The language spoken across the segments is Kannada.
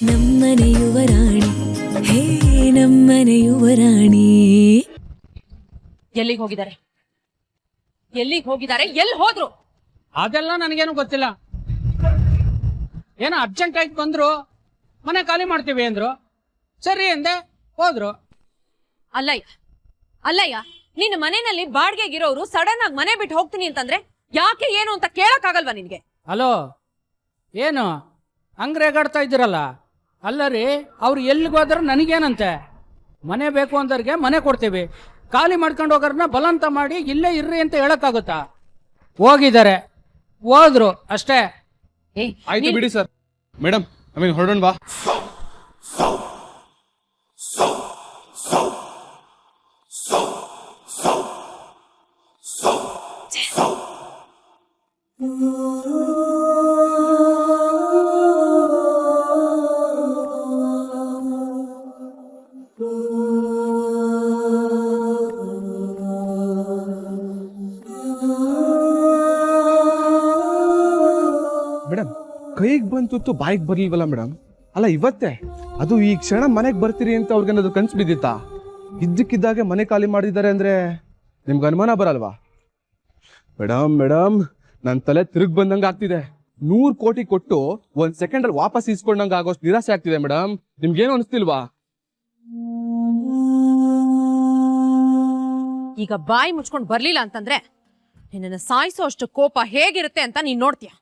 ನಮ್ಮನೆ ಯುವರಾಣಿ ಹೇ ನಮ್ಮನೆ ಯುವರಾಣಿ. ಎಲ್ಲಿಗೆ ಹೋಗಿದ್ದಾರೆ? ಎಲ್ಲಿ ಹೋದ್ರು? ಅದೆಲ್ಲ ನನಗೇನು ಗೊತ್ತಿಲ್ಲ. ಏನೋ ಅರ್ಜೆಂಟ್ ಆಗಿ ಬಂದ್ರು, ಮನೆ ಖಾಲಿ ಮಾಡ್ತೀವಿ ಅಂದ್ರು, ಸರಿ ಅಂದೆ, ಹೋದ್ರು. ಅಲ್ಲಯ್ಯ ನಿನ್ನ ಮನೆಯಲ್ಲಿ ಬಾಡಿಗೆಗಿರೋರು ಸಡನ್ ಆಗಿ ಮನೆ ಬಿಟ್ಟು ಹೋಗ್ತೀನಿ ಅಂತಂದ್ರೆ ಯಾಕೆ ಏನು ಅಂತ ಕೇಳಕ್ ಆಗಲ್ವಾ ನಿನ್ಗೆ? ಹಲೋ, ಏನು ಹಂಗ್ ರೇಗಾಡ್ತಾ ಇದ್ದೀರಲ್ಲ? ಅಲ್ಲ ರೀ, ಅವ್ರು ಎಲ್ಲಿಗೆ ಹೋದ್ರೆ ನನಗೇನಂತೆ? ಮನೆ ಬೇಕು ಅಂದವ್ರಿಗೆ ಮನೆ ಕೊಡ್ತೀವಿ, ಖಾಲಿ ಮಾಡ್ಕೊಂಡು ಹೋಗೋರನ್ನ ಬಲವಂತ ಮಾಡಿ ಇಲ್ಲೇ ಇರ್ರಿ ಅಂತ ಹೇಳಕ್ಕಾಗುತ್ತಾ? ಹೋಗಿದ್ದಾರೆ, ಹೋದ್ರು ಅಷ್ಟೇ. ಆಯ್ತು ಬಿಡಿ ಸರ್. ಮೇಡಮ್ ಹೊರಡೋಣ ಬಾ. ಮೇಡಮ್ ಕೈಗೆ ಬಂತು ಬಾಯಿಗೆ ಬರ್ಲಿಲ್ವಲ್ಲ ಮೇಡಮ್? ಅಲ್ಲ ಇವತ್ತೇ ಅದು ಈ ಕ್ಷಣ ಮನೆಗೆ ಬರ್ತೀರಿ ಅಂತ ಅವ್ರಿಗೇನಾದ್ರು ಕನ್ಸು ಬಿದ್ದಿತ್ತಾ? ಇದ್ದಕ್ಕಿದ್ದಾಗೆ ಮನೆ ಖಾಲಿ ಮಾಡಿದ್ದಾರೆ ಅಂದ್ರೆ ನಿಮ್ಗೆ ಅನುಮಾನ ಬರಲ್ವಾ? ಮೇಡಮ್ ನನ್ನ ತಲೆ ತಿರುಗಿ ಬಂದಂಗೆ ಆಗ್ತಿದೆ. 100 ಕೋಟಿ ಕೊಟ್ಟು 1 ಸೆಕೆಂಡಲ್ಲಿ ವಾಪಸ್ ಇಸ್ಕೊಂಡಂಗೆ ಆಗೋಷ್ಟು ನಿರಾಸೆ ಆಗ್ತಿದೆ ಮೇಡಮ್. ನಿಮ್ಗೇನು ಅನಿಸ್ತಿಲ್ವಾ? ಈಗ ಬಾಯಿ ಮುಚ್ಕೊಂಡು ಬರ್ಲಿಲ್ಲ ಅಂತಂದ್ರೆ ನಿನ್ನ ಸಾಯಿಸೋ ಅಷ್ಟು ಕೋಪ ಹೇಗಿರುತ್ತೆ ಅಂತ ನೀನ್ ನೋಡ್ತೀಯ.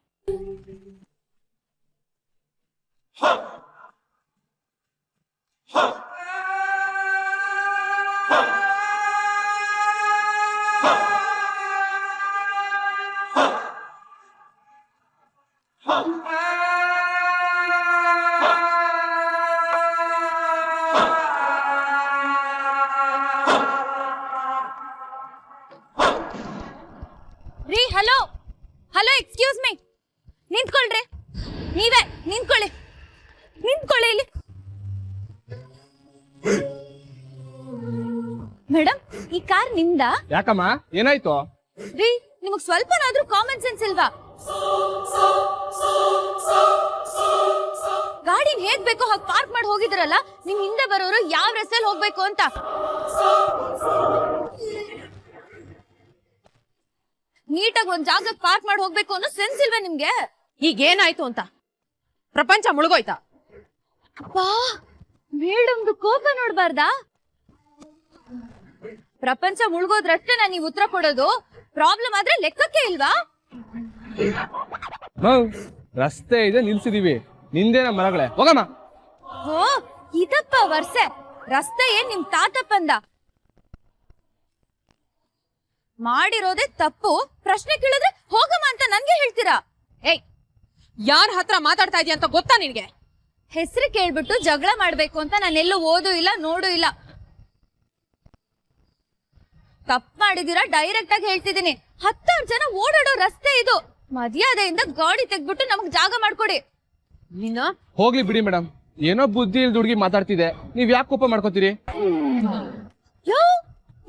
ರೀ, ಹಲೋ ಎಕ್ಸ್ಕ್ಯೂಸ್ ಮೀ, ನಿಂತ್ಕೊಳ್ರಿ. ನೀವೇ ನಿಂತ್ಕೊಳ್ಳಿ ಇಲ್ಲಿ. ಮೇಡಮ್, ಈ ಕಾರ್ ನಿಮ್ದಾ? ಯಾಕಮ್ಮ, ಏನಾಯ್ತು? ರೀ, ನಿಮಗ್ ಸ್ವಲ್ಪನಾದ್ರೂ ಕಾಮನ್ ಸೆನ್ಸ್ ಇಲ್ವಾ? ಗಾಡಿನ ಹೇಗ್ ಬೇಕೋ ಹಾಗೆ ಪಾರ್ಕ್ ಮಾಡಿ ಹೋಗಿದ್ರಲ್ಲ, ನಿಮ್ ಹಿಂದೆ ಬರೋರು ಯಾವ ರಸ್ತೆಯಲ್ಲಿ ಹೋಗ್ಬೇಕು ಅಂತ. ನೀಟಾಗಿ ಒಂದ್ ಜಾಗಕ್ಕೆ ಪಾರ್ಕ್ ಮಾಡಿ ಹೋಗ್ಬೇಕು ಅನ್ನೋ ಸೆನ್ಸ್ ಇಲ್ವಾ ನಿಮ್ಗೆ? ಈಗ ಏನಾಯ್ತು ಅಂತ? ಪ್ರಪಂಚ ಮುಳುಗೋಯ್ತಾ? ಮೇಡಮ್ದು ಕೋಪ ನೋಡ್ಬಾರ್ದಾ? ಪ್ರಪಂಚ ಮುಳುಗೋದ್ರಷ್ಟೇ ನೀವು ಉತ್ತರ ಕೊಡೋದು, ಪ್ರಾಬ್ಲಮ್ ಆದ್ರೆ ಲೆಕ್ಕಕ್ಕೆ ಇಲ್ವಾ? ರಸ್ತೆ ಇದೆ, ನಿಲ್ಸಿದೀವಿ. ನಿಂದೇನ ಮರಗಳೇ, ಹೋಗಮ್ಮ. ಓ, ಇದಪ್ಪ ವರ್ಷೆ. ರಸ್ತೆ ಏನ್ ನಿಮ್ ತಾತಪ್ಪಂದ? ಮಾಡಿರೋದೇ ತಪ್ಪು, ಪ್ರಶ್ನೆ ಕೇಳಿದ್ರೆ ಹೋಗಮ್ಮ ಅಂತ ನನ್ಗೆ ಹೇಳ್ತೀರಾ? ಏಯ್, ಯಾರ ಹತ್ರ ಮಾತಾಡ್ತಾ ಇದೀಯ ಅಂತ ಗೊತ್ತಾ ನಿನ್ಗೆ? ಹೆಸರು ಕೇಳ್ಬಿಟ್ಟು ಜಗಳ ಮಾಡ್ಬೇಕು ಅಂತ ನಾನೆಲ್ಲೂ ಓದು ಇಲ್ಲ ನೋಡು ಇಲ್ಲ. ತಪ್ಪು ಮಾಡಿದೀರಾ, ಡೈರೆಕ್ಟ್ ಆಗಿ ಹೇಳ್ತಿದ್ದೀನಿ. 10 ಜನ ಓಡಾಡೋ ರಸ್ತೆ ಇದು. ಮರ್ಯಾದೆಯಿಂದ ಗಾಡಿ ತೆಗ್ಬಿಟ್ಟು ನಮಗ್ ಜಾಗ ಮಾಡ್ಕೊಡಿ. ಹೋಗ್ಲಿ ಬಿಡಿ ಮೇಡಮ್, ಏನೋ ಬುದ್ಧಿ ಇಲ್ದ ಹುಡುಗಿ ಮಾತಾಡ್ತಿದೆ, ನೀವ್ ಯಾಕೆ ಕೋಪ ಮಾಡ್ಕೋತೀರಿ?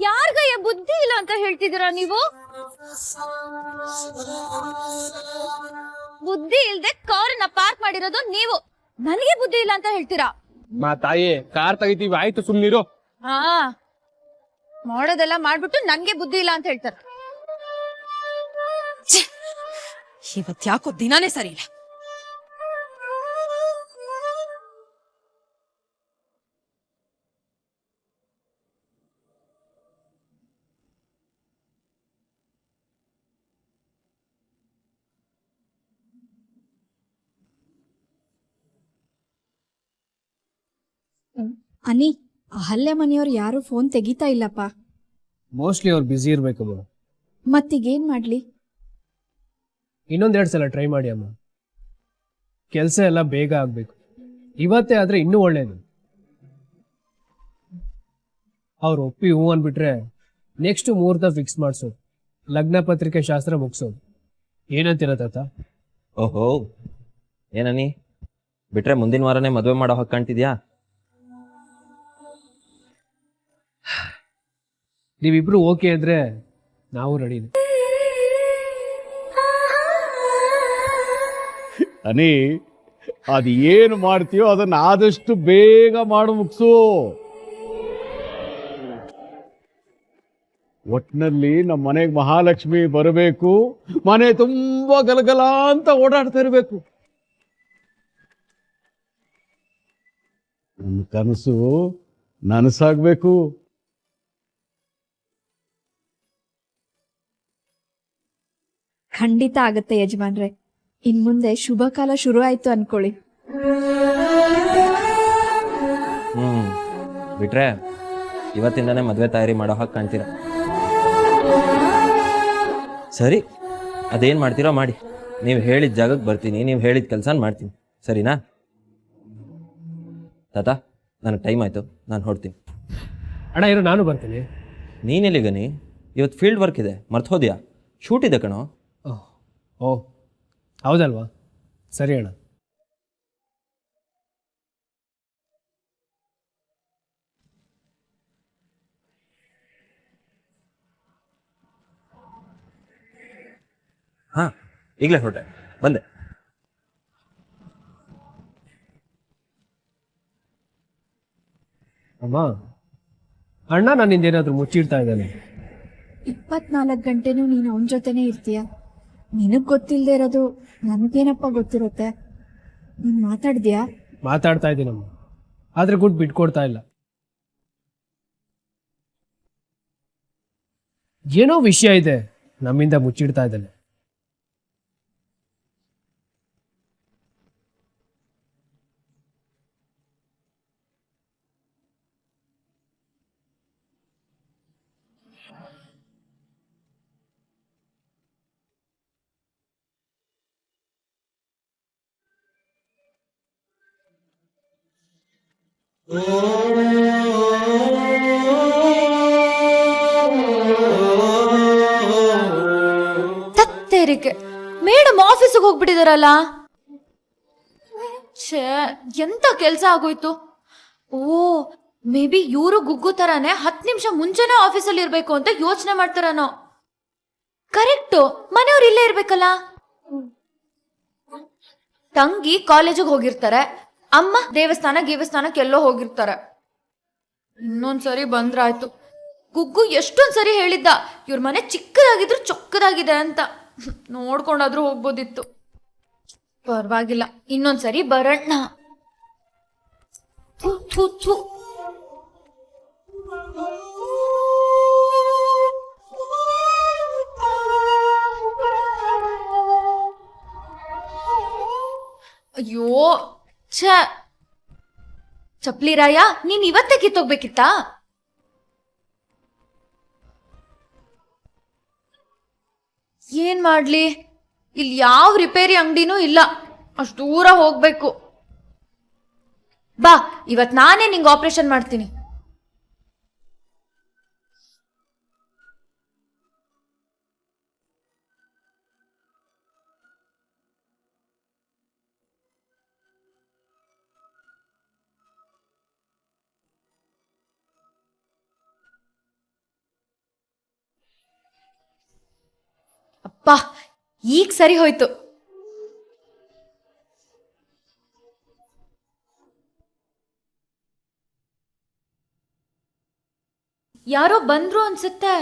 ಯಾರ್ಗಯ್ಯ ಬುದ್ಧಿ ಇಲ್ಲ ಅಂತ ಹೇಳ್ತಿದ್ದೀರಾ ನೀವು? ಬುದ್ಧಿ ಇಲ್ದೆ ಕಾರನ್ನ ಪಾರ್ಕ್ ಮಾಡಿರೋದು ನೀವು, ನನಗೆ ಬುದ್ಧಿ ಇಲ್ಲ ಅಂತ ಹೇಳ್ತೀರಾ? ತಾಯಿ, ಕಾರ್ ತೆಗಿತೀವಿ, ಆಯ್ತು ಸುಮ್ನಿರು. ಮಾಡೋದೆಲ್ಲ ಮಾಡ್ಬಿಟ್ಟು ನನ್ಗೆ ಬುದ್ಧಿ ಇಲ್ಲ ಅಂತ ಹೇಳ್ತಾರ. ಇವತ್ ಯಾಕೋ ದಿನಾನೇ ಸರಿ ಇಲ್ಲ. ಅನಿ, ಹಲ್ಲೆ ಮನೆಯವ್ರು ಯಾರು ಫೋನ್ ತೆಗಿತಾ ಇಲ್ಲಪ್ಪ. ಮೋಸ್ಟ್ಲಿ ಅವ್ರು ಬ್ಯುಸಿ ಇರ್ಬೇಕು. ಮತ್ತೀಗೇನ್ ಮಾಡ್ಲಿ? ಇನ್ನೊಂದೆರಡು ಸಲ ಟ್ರೈ ಮಾಡಿ ಅಮ್ಮ. ಕೆಲಸ ಎಲ್ಲ ಬೇಗ ಆಗ್ಬೇಕು. ಇವತ್ತೇ ಆದ್ರೆ ಇನ್ನೂ ಒಳ್ಳೇದು. ಅವ್ರು ಒಪ್ಪಿ ಹೂ ಅನ್ಬಿಟ್ರೆ ನೆಕ್ಸ್ಟ್ ಮುಹೂರ್ತ ಫಿಕ್ಸ್ ಮಾಡಿಸೋದು, ಲಗ್ನ ಪತ್ರಿಕೆ ಶಾಸ್ತ್ರ ಮುಗಿಸೋದು. ಏನಂತೀರ ತಾತ? ಓಹೋ, ಏನನಿ ಬಿಟ್ರೆ ಮುಂದಿನ ವಾರನೇ ಮದುವೆ ಮಾಡೋ ಹಕ್ಕು ಕಾಣ್ತಿದ್ಯಾ? ನೀವಿಬ್ರು ಓಕೆ ಅಂದ್ರೆ ನಾವು ರೆಡಿ. ಅನಿ, ಅದು ಏನು ಮಾಡ್ತೀಯೋ ಅದನ್ನ ಆದಷ್ಟು ಬೇಗ ಮಾಡು ಮುಗಿಸು. ಒಟ್ನಲ್ಲಿ ನಮ್ಮ ಮನೆಗೆ ಮಹಾಲಕ್ಷ್ಮಿ ಬರಬೇಕು, ಮನೆ ತುಂಬಾ ಗಲಗಲ ಅಂತ ಓಡಾಡ್ತಾ ಇರಬೇಕು. ನನ್ನ ಕನಸು ನನಸಾಗ್ಬೇಕು. ಖಂಡಿತ ಆಗತ್ತೆ ಯಜಮಾನ್ರೆ. ಇನ್ ಮುಂದೆ ಶುಭ ಕಾಲ ಶುರು ಆಯ್ತು ಅನ್ಕೊಳ್ಳಿ. ಬಿಟ್ರೆ ಇವತ್ತಿಂದಾನೇ ಮದುವೆ ತಯಾರಿ ಮಾಡೋ ಹಾಗೆ ಕಾಣ್ತೀರ. ಸರಿ, ಅದೇನು ಮಾಡ್ತೀರೋ ಮಾಡಿ. ನೀವು ಹೇಳಿದ ಜಾಗಕ್ಕೆ ಬರ್ತೀನಿ, ನೀವು ಹೇಳಿದ ಕೆಲಸ ಮಾಡ್ತೀನಿ, ಸರಿನಾ? ತಾತ, ನನಗೆ ಟೈಮ್ ಆಯಿತು, ನಾನು ಹೊಡ್ತೀನಿ. ಅಣ್ಣ ಇರು, ನಾನು ಬರ್ತೀನಿ. ನೀನೆಲ್ಲಿಗನಿ? ಇವತ್ತು ಫೀಲ್ಡ್ ವರ್ಕ್ ಇದೆ, ಮರ್ತೋದ್ಯಾ? ಶೂಟ್ ಇದೆ ಕಣೋ. ಓ ಹೌದಲ್ವಾ? ಸರಿ ಅಣ್ಣ. ಹಾಂ, ಈಗಲೇ ಹೊರಟೆ, ಬಂದೆ. ಅಮ್ಮ, ಅಣ್ಣ ನನ್ನಿಂದ ಏನಾದರೂ ಮುಚ್ಚಿಡ್ತಾ ಇದ್ದಾನೆ. 24 ಗಂಟೆನೂ ನೀನು ಅವನ ಜೊತೆನೇ ಇರ್ತೀಯ. ನಿನಗ್ ಗೊತ್ತಿಲ್ಲದೆ ಇರೋದು ನನಗೇನಪ್ಪ ಗೊತ್ತಿರುತ್ತೆ. ನೀನ್ ಮಾತಾಡ್ದ್ಯಾ? ಮಾತಾಡ್ತಾ ಇದ್ದೀನಮ್ಮ, ಆದ್ರೆ ಗುಡ್ ಬಿಟ್ಕೊಡ್ತಾ ಇಲ್ಲ. ಏನೋ ವಿಷಯ ಇದೆ, ನಮ್ಮಿಂದ ಮುಚ್ಚಿಡ್ತಾ ಇದ್ದಾನೆ. ತತ್ತೇರಿಕೆ, ಮೇಡಮ್ ಆಫೀಸಿಗೆ ಹೋಗ್ಬಿಟ್ಟಿದಾರಲ್ಲ. ಛೇ, ಎಂತ ಕೆಲ್ಸ ಆಗೋಯ್ತು. ಓ, ಮೇ ಬಿ ಇವರು ಗುಗ್ಗು ತರಾನೇ 10 ನಿಮಿಷ ಮುಂಚೆನೆ ಆಫೀಸಲ್ಲಿ ಇರ್ಬೇಕು ಅಂತ ಯೋಚನೆ ಮಾಡ್ತಾರನೋ. ಕರೆಕ್ಟು, ಮನೆಯವ್ರು ಇಲ್ಲೇ ಇರ್ಬೇಕಲ್ಲ. ತಂಗಿ ಕಾಲೇಜಿಗೆ ಹೋಗಿರ್ತಾರೆ, ಅಮ್ಮ ದೇವಸ್ಥಾನಕ್ಕೆ ಎಲ್ಲೋ ಹೋಗಿರ್ತಾರೆ. ಇನ್ನೊಂದ್ಸರಿ ಬಂದ್ರಾಯ್ತು. ಗುಗ್ಗು ಎಷ್ಟೊಂದ್ಸರಿ ಹೇಳಿದ್ದ ಇವ್ರ ಮನೆ ಚಿಕ್ಕದಾಗಿದ್ರು ಚೊಕ್ಕದಾಗಿದೆ ಅಂತ. ನೋಡ್ಕೊಂಡಾದ್ರೂ ಹೋಗ್ಬೋದಿತ್ತು. ಪರವಾಗಿಲ್ಲ, ಇನ್ನೊಂದ್ಸರಿ ಬರಣ್ಣ. ಥು, ಥು, ಥು. ಅಯ್ಯೋ ಛ, ಚಪ್ಲಿ ರಾಯ, ನೀನ್ ಇವತ್ತೇ ಕಿತ್ತೋಗ್ಬೇಕಿತ್ತಾ? ಏನ್ ಮಾಡ್ಲಿ, ಇಲ್ಲಿ ಯಾವ ರಿಪೇರಿ ಅಂಗಡಿನೂ ಇಲ್ಲ, ಅಷ್ಟು ದೂರ ಹೋಗ್ಬೇಕು. ಬಾ, ಇವತ್ ನಾನೇ ನಿಂಗೆ ಆಪರೇಷನ್ ಮಾಡ್ತೀನಿ. ಅಪ್ಪ, ಈಗ ಸರಿ ಹೋಯ್ತು. ಯಾರೋ ಬಂದ್ರು ಅನ್ಸುತ್ತೆ.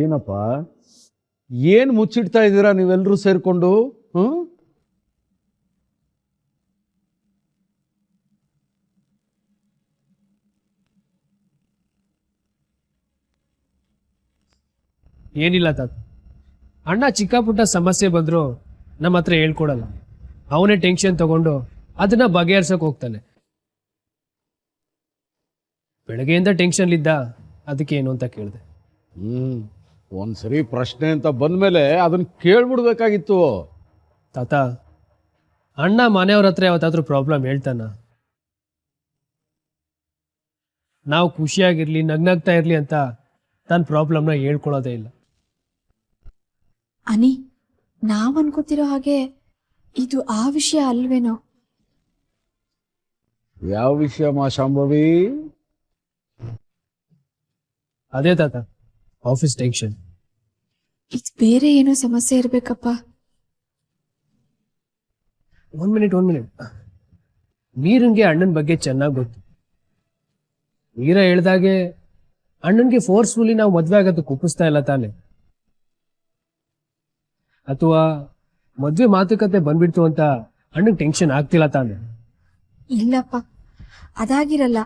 ಏನಪ್ಪ, ಏನ್ ಮುಚ್ಚಿಡ್ತಾ ಇದ್ದೀರಾ ನೀವೆಲ್ಲರೂ ಸೇರ್ಕೊಂಡು? ಏನಿಲ್ಲ ತಾತ. ಅಣ್ಣ ಚಿಕ್ಕ ಪುಟ್ಟ ಸಮಸ್ಯೆ ಬಂದರೂ ನಮ್ಮ ಹತ್ರ ಹೇಳ್ಕೊಡಲ್ಲ. ಅವನೇ ಟೆನ್ಷನ್ ತಗೊಂಡು ಅದನ್ನ ಬಗೆಹರ್ಸಕ್ ಹೋಗ್ತಾನೆ. ಬೆಳಗ್ಗೆಯಿಂದ ಟೆನ್ಷನ್ಲಿದ್ದ, ಅದಕ್ಕೆ ಏನು ಅಂತ ಕೇಳಿದೆ. ಒಂದ್ಸರಿ ಪ್ರಶ್ನೆ ಅಂತ ಬಂದ್ಮೇಲೆ ಅದನ್ನ ಕೇಳ್ಬಿಡ್ಬೇಕಾಗಿತ್ತು. ತಾತ, ಅಣ್ಣ ಮನೆಯವ್ರ ಹತ್ರ ಯಾವತ್ತಾದ್ರೂ ಪ್ರಾಬ್ಲಮ್ ಹೇಳ್ತಾನ? ನಾವು ಖುಷಿಯಾಗಿರ್ಲಿ, ನಗ್ನಗ್ತಾ ಇರ್ಲಿ ಅಂತ ತನ್ನ ಪ್ರಾಬ್ಲಮ್ನ ಹೇಳ್ಕೊಳ್ಳೋದೇ ಇಲ್ಲ. ಅನಿ, ನಾವ್ ಅನ್ಕೋತಿರೋ ಹಾಗೆ ಇದು ಆ ವಿಷಯ ಅಲ್ವೇನೋ. ಯಾವ ವಿಷಯ ಮಾ ಶಾಂಭವಿ? ಅದೇ ತಾತ, ಆಫೀಸ್ ಟೆನ್ಷನ್. ಇದು ಬೇರೆ ಏನೋ ಸಮಸ್ಯೆ ಇರ್ಬೇಕಪ್ಪ. ಒಂದ್ ಮಿನಿಟ್. ಮೀರನ್ಗೆ ಅಣ್ಣನ ಬಗ್ಗೆ ಚೆನ್ನಾಗಿ ಗೊತ್ತು. ಮೀರಾ ಹೇಳ್ದಾಗೆ ಅಣ್ಣನ್ಗೆ ಫೋರ್ಸ್ಫುಲಿ ನಾವು ಮದ್ವೆ ಆಗೋದಕ್ಕೆ ಒಪ್ಪಿಸ್ತಾ ಇಲ್ಲ ತಾನೆ? ಅಥವಾ ಮದ್ವೆ ಮಾತುಕತೆ ಬಂದ್ಬಿಡ್ತು ಅಂತ ಅಣ್ಣನ್ ಟೆನ್ಷನ್ ಆಗ್ತಿಲ್ಲ ತಾನೆ? ಇಲ್ಲಪ್ಪ, ಅದಾಗಿರಲ್ಲ.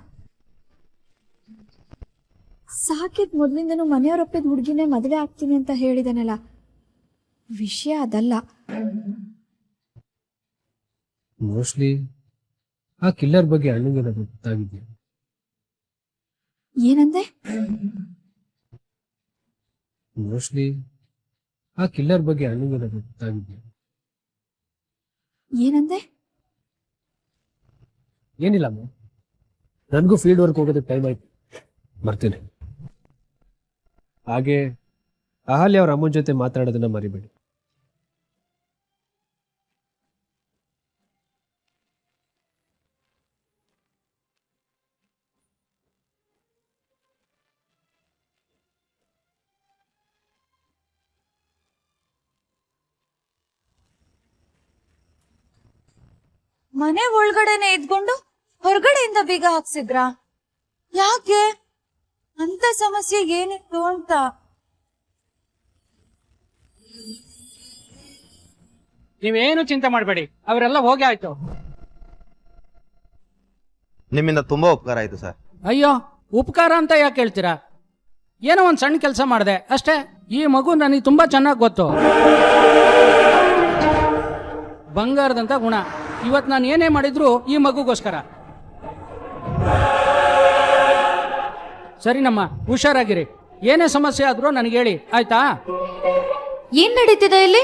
ಸಾಕಿದ್ ಮೊದ್ಲಿಂದನೂ ಮನೆಯವರೊಪ್ಪಿದ ಹುಡುಗಿನೇ ಮದುವೆ ಆಗ್ತೀನಿ ಅಂತ ಹೇಳಿದಾನಲ್ಲ, ವಿಷಯ ಅದಲ್ಲ. ಮೋಸ್ಟ್ಲಿ ಆ ಕಿಲ್ಲರ್ ಬಗ್ಗೆ ಅಣ್ಣಂಗೆ ಗೊತ್ತಾಗಿದ್ಯಾ? ಏನಂದೆ? ಮೋಸ್ಟ್ಲಿ ಆ ಕಿಲ್ಲರ್ ಬಗ್ಗೆ ಅಣ್ಣಂಗೆ ಗೊತ್ತಾಗಿದ್ಯಾ? ಏನಂದೆ? ಏನಿಲ್ಲ ಅಮ್ಮ, ನನಗೂ ಫೀಲ್ಡ್ ವರ್ಕ್ ಹೋಗೋದಕ್ಕೆ ಟೈಮ್ ಆಯ್ತು, ಬರ್ತೀನಿ. ಹಾಗೆ ಅಹಲ್ಯ ಅವ್ರ ಅಮ್ಮನ ಜೊತೆ ಮಾತಾಡೋದನ್ನ ಮರಿಬೇಡಿ. ಮನೆ ಒಳಗಡೆನೆ ಇದ್ಕೊಂಡು ಹೊರಗಡೆಯಿಂದ ಬೀಗ ಹಾಕ್ಸಿದ್ರಾ? ಯಾಕೆ? ಅಂತ ಸಮಸ್ಯೆ ಏನಿತ್ತು ಅಂತ? ನೀವೇನು ಚಿಂತೆ ಮಾಡಬೇಡಿ, ಅವರೆಲ್ಲ ಹೋಗಿ ಆಯ್ತು. ನಿಮ್ಮಿಂದ ತುಂಬಾ ಉಪಕಾರ ಆಯ್ತು ಸರ್. ಅಯ್ಯೋ, ಉಪಕಾರ ಅಂತ ಯಾಕೆ ಹೇಳ್ತೀರಾ? ಏನೋ ಒಂದು ಸಣ್ಣ ಕೆಲಸ ಮಾಡಿದೆ ಅಷ್ಟೇ. ಈ ಮಗು ನನಗೆ ತುಂಬಾ ಚೆನ್ನಾಗಿ ಗೊತ್ತು. ಬಂಗಾರದಂತ ಗುಣ. ಇವತ್ತು ನಾನು ಏನೇ ಮಾಡಿದ್ರು ಈ ಮಗುಗೋಸ್ಕರ. ಸರಿನಮ್ಮ, ಹುಷಾರಾಗಿರಿ. ಏನೇ ಸಮಸ್ಯೆ ಆದ್ರೂ ನನಗೆ ಹೇಳಿ, ಆಯ್ತಾ? ಏನ್ ನಡೀತಿದೆ ಇಲ್ಲಿ?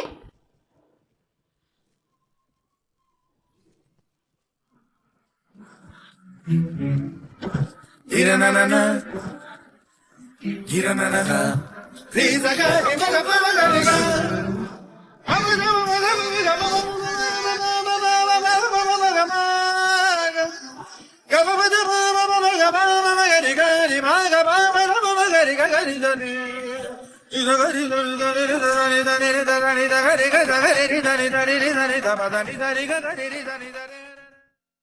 ಗರಿ